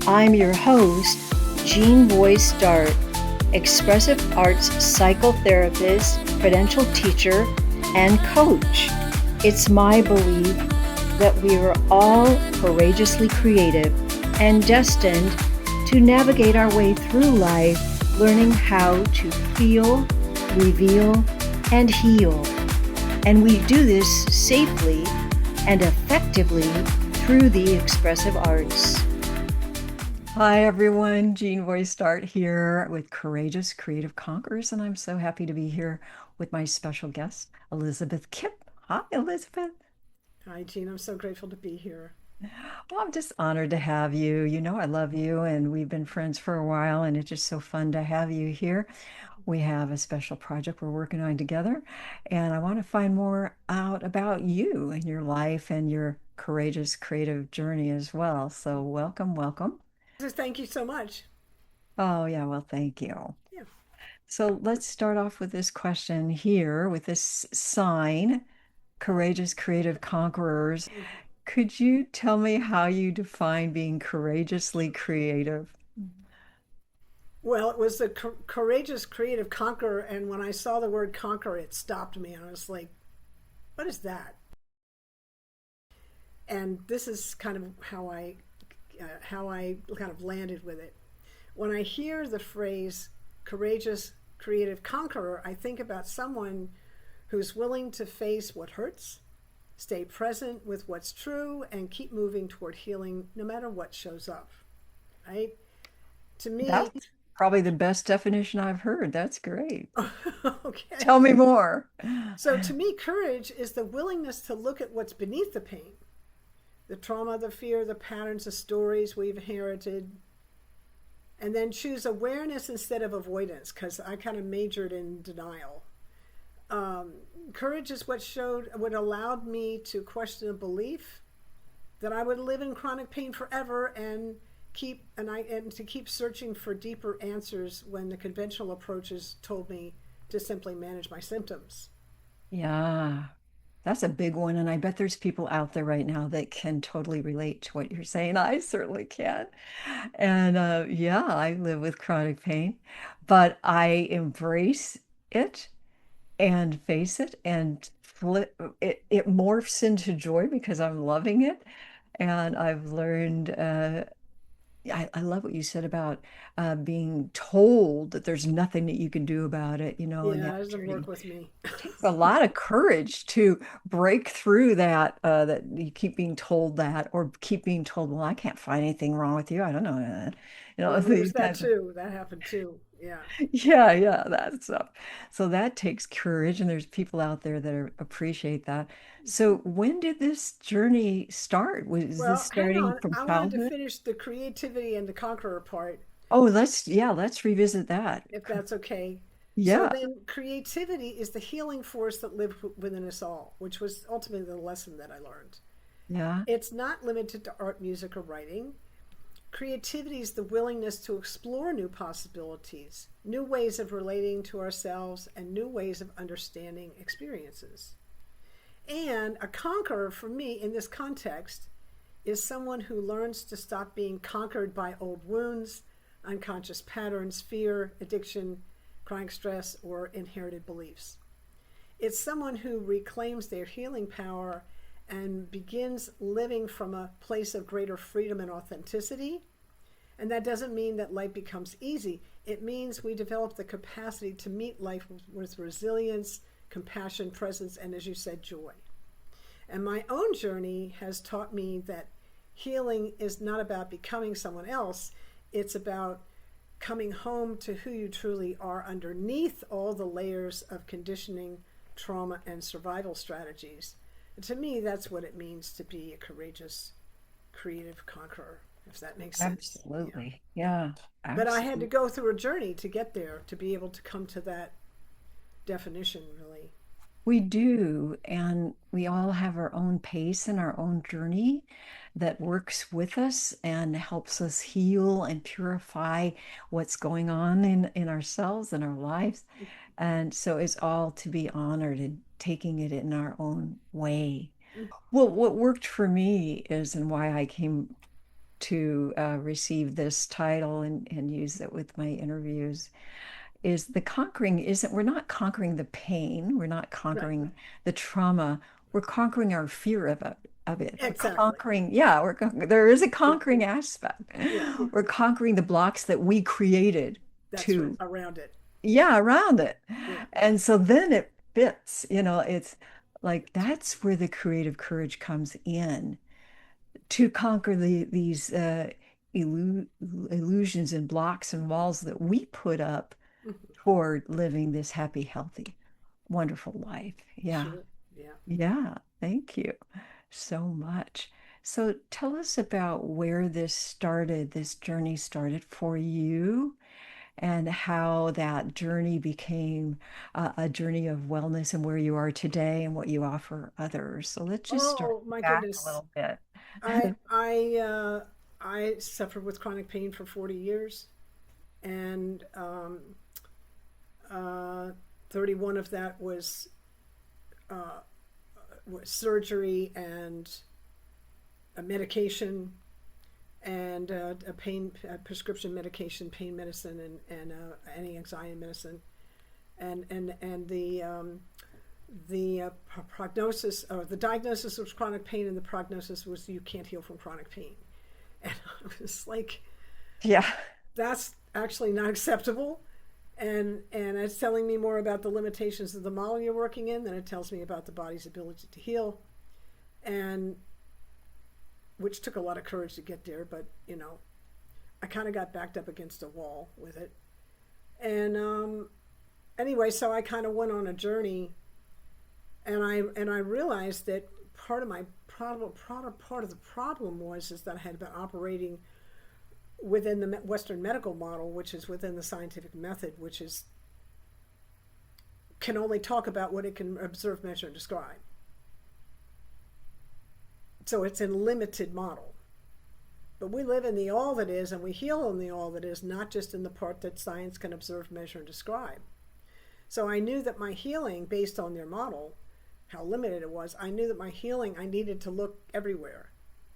I'm your host, Jean Voice Dart, expressive arts psychotherapist, credentialed teacher, and coach. It's my belief that we are all courageously creative and destined to navigate our way through life, learning how to feel, reveal, and heal. And we do this safely and effectively through the expressive arts. Hi, everyone. Jean Voice Start here with Courageous Creative Conquerors, and I'm so happy to be here with my special guest, Elizabeth Kipp. Hi, Elizabeth. Hi, Jean. I'm so grateful to be here. Well, I'm just honored to have you. You know, I love you, and we've been friends for a while, and it's just so fun to have you here. We have a special project we're working on together, and I want to find more out about you and your life and your courageous creative journey as well. So, welcome, welcome. Just thank you so much. Oh, yeah, well, thank you. Yeah. So let's start off with this question here with this sign, courageous creative conquerors. Could you tell me how you define being courageously creative? Well, it was the courageous creative conqueror, and when I saw the word conquer, it stopped me, and I was like, "What is that?" And this is kind of how I kind of landed with it. When I hear the phrase courageous creative conqueror, I think about someone who's willing to face what hurts, stay present with what's true, and keep moving toward healing no matter what shows up. Right? To me, That's probably the best definition I've heard. That's great. okay. Tell me more. So to me, courage is the willingness to look at what's beneath the pain, the trauma, the fear, the patterns, the stories we've inherited, and then choose awareness instead of avoidance, because I kind of majored in denial. Um, Courage is what allowed me to question a belief that I would live in chronic pain forever and to keep searching for deeper answers when the conventional approaches told me to simply manage my symptoms. Yeah, that's a big one. And I bet there's people out there right now that can totally relate to what you're saying. I certainly can. And yeah, I live with chronic pain, but I embrace it and face it and flip it morphs into joy because I'm loving it. And I've learned I love what you said about being told that there's nothing that you can do about it, and Yeah, that it doesn't work with me. takes a lot of courage to break through that you keep being told that or keep being told, well, I can't find anything wrong with you. I don't know that. Well, there's These that kinds of too. That happened too. Yeah. yeah, yeah, that stuff. So that takes courage, and there's people out there that appreciate that. So when did this journey start? Was this Well, hang starting on. from I wanted to childhood? finish the creativity and the conqueror part, Oh, let's revisit that. if that's okay. So Yeah, then, creativity is the healing force that lives within us all, which was ultimately the lesson that I learned. yeah. It's not limited to art, music, or writing. Creativity is the willingness to explore new possibilities, new ways of relating to ourselves, and new ways of understanding experiences. And a conqueror, for me, in this context, is someone who learns to stop being conquered by old wounds, unconscious patterns, fear, addiction, chronic stress, or inherited beliefs. It's someone who reclaims their healing power and begins living from a place of greater freedom and authenticity. And that doesn't mean that life becomes easy. It means we develop the capacity to meet life with resilience, compassion, presence, and, as you said, joy. And my own journey has taught me that healing is not about becoming someone else, it's about coming home to who you truly are underneath all the layers of conditioning, trauma, and survival strategies. And to me, that's what it means to be a courageous, creative conqueror, if that makes sense. Yeah. Absolutely. Yeah, But I had to absolutely. go through a journey to get there, to be able to come to that definition, really. We do, and we all have our own pace and our own journey that works with us and helps us heal and purify what's going on in ourselves and our lives. And so it's all to be honored and taking it in our own way. Well, what worked for me is, and why I came to receive this title and use it with my interviews is the conquering isn't, we're not conquering the pain, we're not Right. conquering the trauma, we're conquering our fear of it. We're Exactly. conquering, yeah, there is a Yeah. conquering aspect. Yeah. We're conquering the blocks that we created That's right. to, Around it. yeah, around it. Yeah. And so then it fits, it's like that's where the creative courage comes in to conquer these illusions and blocks and walls that we put up Mhm. toward living this happy, healthy, wonderful life. Yeah. Sure. Yeah. Yeah. Thank you so much. So tell us about where this journey started for you, and how that journey became a journey of wellness and where you are today and what you offer others. So let's just start Oh my back a goodness. little bit. I I uh, I suffered with chronic pain for 40 years, and 31 of that uh, was surgery and a medication and a prescription medication, pain medicine, and anti-anxiety medicine, and the prognosis or the diagnosis was chronic pain, and the prognosis was you can't heal from chronic pain. And I was like, Yeah. that's actually not acceptable. And it's telling me more about the limitations of the model you're working in than it tells me about the body's ability to heal. And which took a lot of courage to get there, but I kind of got backed up against a wall with it. And anyway, so I kind of went on a journey, and I realized that part of my problem, part of the problem was is that I had been operating within the Western medical model, which is within the scientific method, which is can only talk about what it can observe, measure, and describe. So it's a limited model. But we live in the all that is, and we heal in the all that is, not just in the part that science can observe, measure, and describe. So I knew that my healing, based on their model, how limited it was, I knew that my healing, I needed to look everywhere,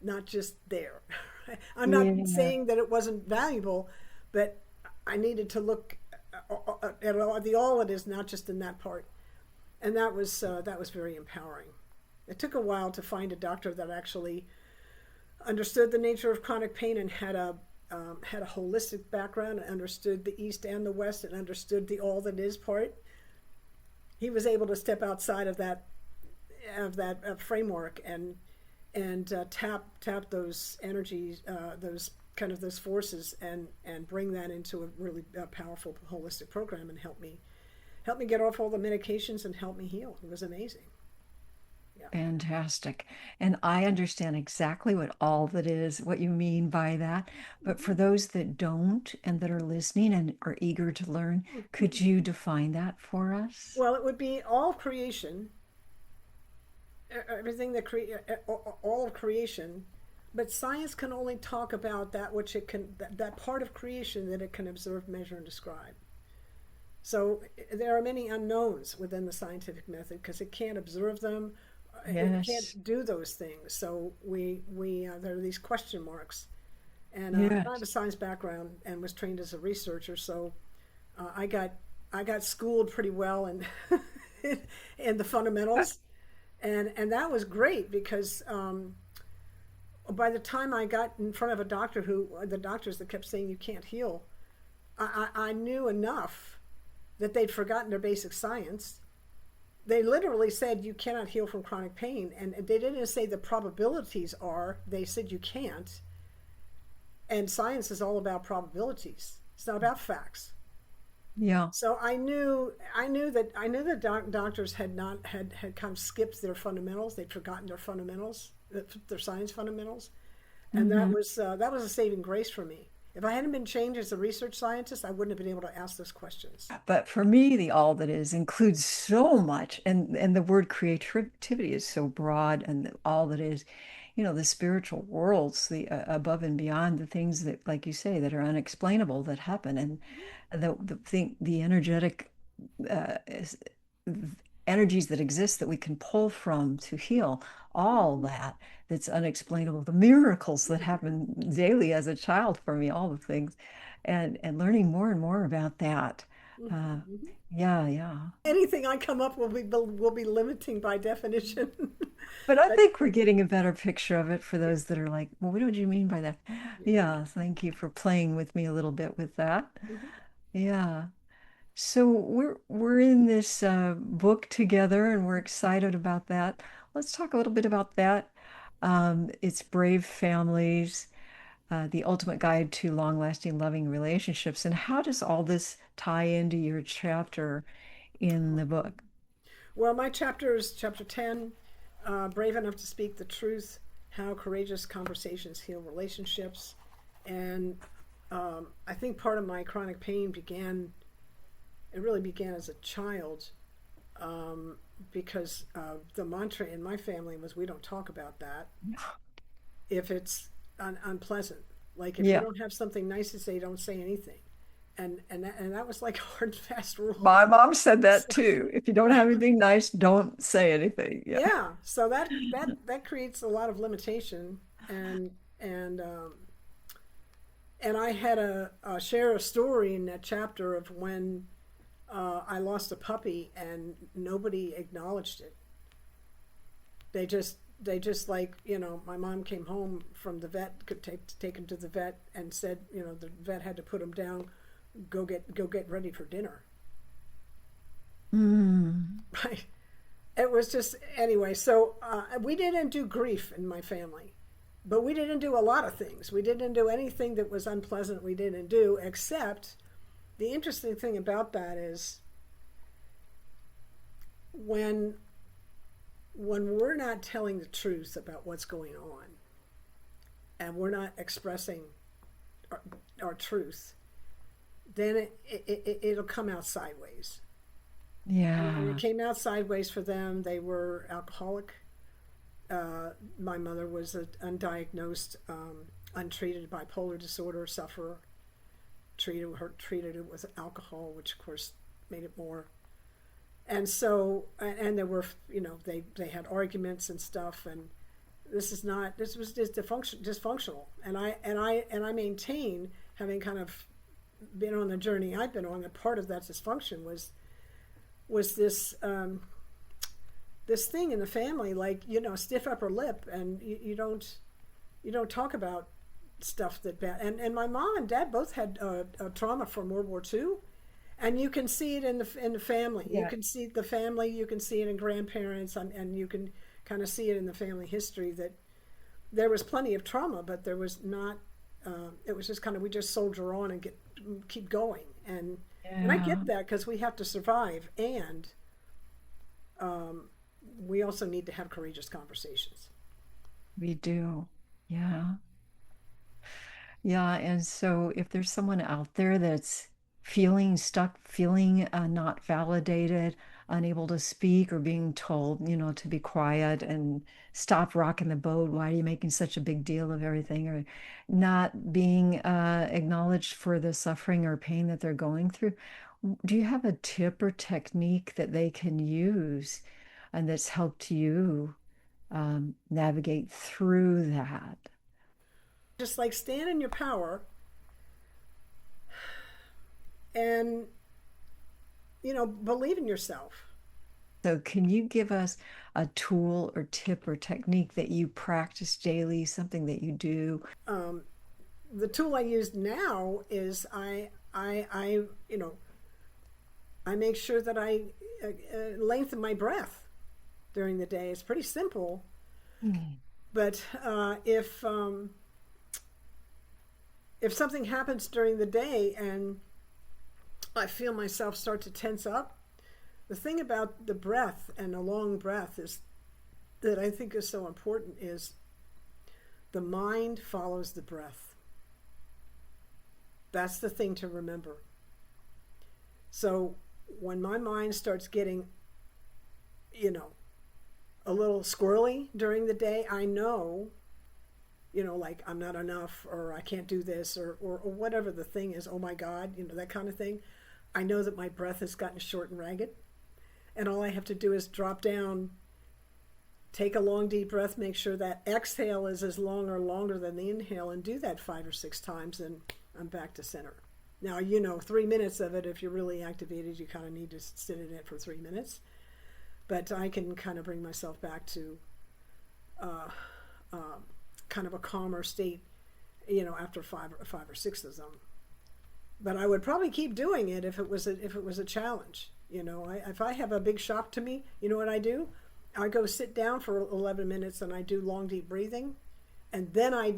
not just there. I'm not Yeah. saying that it wasn't valuable, but I needed to look at all, the all it is, not just in that part. And that was very empowering. It took a while to find a doctor that actually understood the nature of chronic pain and had a holistic background and understood the East and the West and understood the all that is part. He was able to step outside of that framework and tap those energies, those kind of those forces, and bring that into a really powerful holistic program and help me get off all the medications and help me heal. It was amazing. Yeah. Fantastic. And I understand exactly what all that is, what you mean by that. But for those that don't and that are listening and are eager to learn, could you define that for us? Well, it would be all creation, everything that all of creation, but science can only talk about that which it can that part of creation that it can observe, measure, and describe. So there are many unknowns within the scientific method because it can't observe them, it Yes. can't do those things. So we there are these question marks. And I have a Yes. science background and was trained as a researcher, so uh, I got I got schooled pretty well in in the fundamentals, and that was great because by the time I got in front of a doctor who the doctors that kept saying you can't heal, I knew enough that they'd forgotten their basic science. They literally said you cannot heal from chronic pain, and they didn't say the probabilities are. They said you can't, and science is all about probabilities. It's not about facts. Yeah. So I knew that doctors had not had kind of skipped their fundamentals. They'd forgotten their fundamentals, their science fundamentals, and Mhm. that was a saving grace for me. If I hadn't been trained as a research scientist, I wouldn't have been able to ask those questions. But for me, the all that is includes so much, and the word creativity is so broad, and all that is, the spiritual worlds, the above and beyond, the things that, like you say, that are unexplainable that happen, and the energetic uh, is- energies that exist that we can pull from to heal. All that that's unexplainable, the miracles that happen daily as a child for me, all the things, and learning more and more about that. Uh, Mhm. yeah, yeah. Anything I come up will be limiting by definition. But I But think we're getting a better picture of it for those that are like, well, what do you mean by that? yeah. Yeah, thank you for playing with me a little bit with that. Mhm. Yeah. So we're in this book together and we're excited about that. Let's talk a little bit about that. It's Brave Families, the ultimate guide to long-lasting loving relationships. And how does all this tie into your chapter in the book? Well, my chapter is chapter 10, Brave Enough to Speak the Truth, How Courageous Conversations Heal Relationships. And I think part of my chronic pain it really began as a child, because the mantra in my family was, we don't talk about that if it's unpleasant. Like if you Yeah. don't have something nice to say, don't say anything. And that was like a hard and fast rule. My mom said that So, too. If you don't have anything nice, don't say anything. Yeah. yeah, so that creates a lot of limitation, and and um, and I had share a story in that chapter of when I lost a puppy and nobody acknowledged it. They just like, my mom came home from the vet, could take him to the vet, and said, the vet had to put him down, go get ready for dinner. Mm. Right. It was just, anyway. So we didn't do grief in my family, but we didn't do a lot of things. We didn't do anything that was unpleasant. We didn't do, except the interesting thing about that is when we're not telling the truth about what's going on, and we're not expressing our truth, then it'll come out sideways. And it Yeah. came out sideways for them. They were alcoholic. My mother was an undiagnosed, untreated bipolar disorder sufferer. Treated it with alcohol, which of course made it more. And so, and there were, they had arguments and stuff. And this was just dysfunctional. And I maintain, having kind of been on the journey I've been on, that part of that dysfunction was this thing in the family, like, stiff upper lip, and you don't talk about stuff that bad. And my mom and dad both had a trauma from World War II, and you can see it in the family. You Yeah. can see the family. You can see it in grandparents, and you can kind of see it in the family history that there was plenty of trauma, but there was not. It was just kind of, we just soldier on and keep going, and I Yeah. get that, because we have to survive, and we also need to have courageous conversations. We do. Yeah. Yeah, and so if there's someone out there that's feeling stuck, feeling not validated, unable to speak, or being told, to be quiet and stop rocking the boat, why are you making such a big deal of everything, or not being acknowledged for the suffering or pain that they're going through, do you have a tip or technique that they can use and that's helped you navigate through that? Just like, stand in your power, and believe in yourself. So, can you give us a tool or tip or technique that you practice daily, something that you do? The tool I use now is, I make sure that I lengthen my breath during the day. It's pretty simple, Mm. but if something happens during the day and I feel myself start to tense up, the thing about the breath, and a long breath, is that I think is so important, is the mind follows the breath. That's the thing to remember. So when my mind starts getting, a little squirrely during the day, I know, like, I'm not enough, or I can't do this, or whatever the thing is, oh my God, that kind of thing. I know that my breath has gotten short and ragged. And all I have to do is drop down, take a long deep breath, make sure that exhale is as long or longer than the inhale, and do that 5 or 6 times, and I'm back to center. Now, 3 minutes of it, if you're really activated, you kind of need to sit in it for 3 minutes. But I can kind of bring myself back to kind of a calmer state, after five or six of them. But I would probably keep doing it if it was a challenge. If I have a big shock to me, you know what I do? I go sit down for 11 minutes and I do long deep breathing, and then I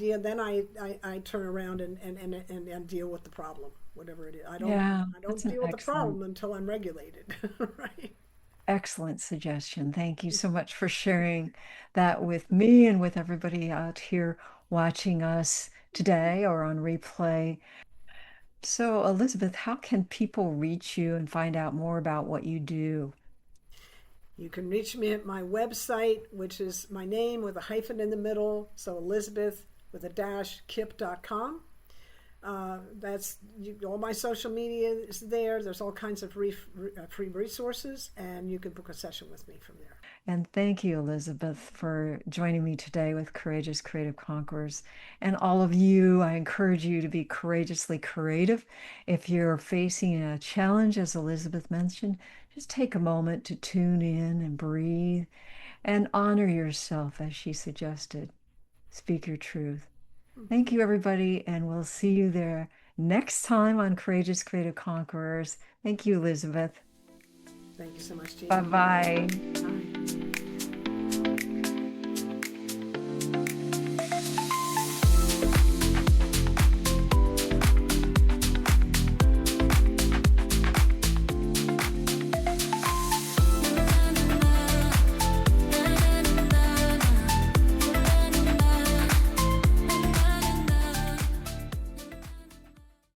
turn around and deal with the problem, whatever it is. I Yeah, don't that's an deal with the excellent, problem until I'm regulated, right? excellent suggestion. Thank you so much for sharing that with me and with everybody out here watching us today or on replay. So, Elizabeth, how can people reach you and find out more about what you do? You can reach me at my website, which is my name with a hyphen in the middle, so Elizabeth with a dash Kipp.com. That's all my social media is there. There's all kinds of free resources, and you can book a session with me from there. And thank you, Elizabeth, for joining me today with Courageous Creative Conquerors. And all of you, I encourage you to be courageously creative. If you're facing a challenge, as Elizabeth mentioned, just take a moment to tune in and breathe and honor yourself, as she suggested. Speak your truth. Thank you, everybody, and we'll see you there next time on Courageous Creative Conquerors. Thank you, Elizabeth. Thank you so much, Jean. Bye bye. Bye.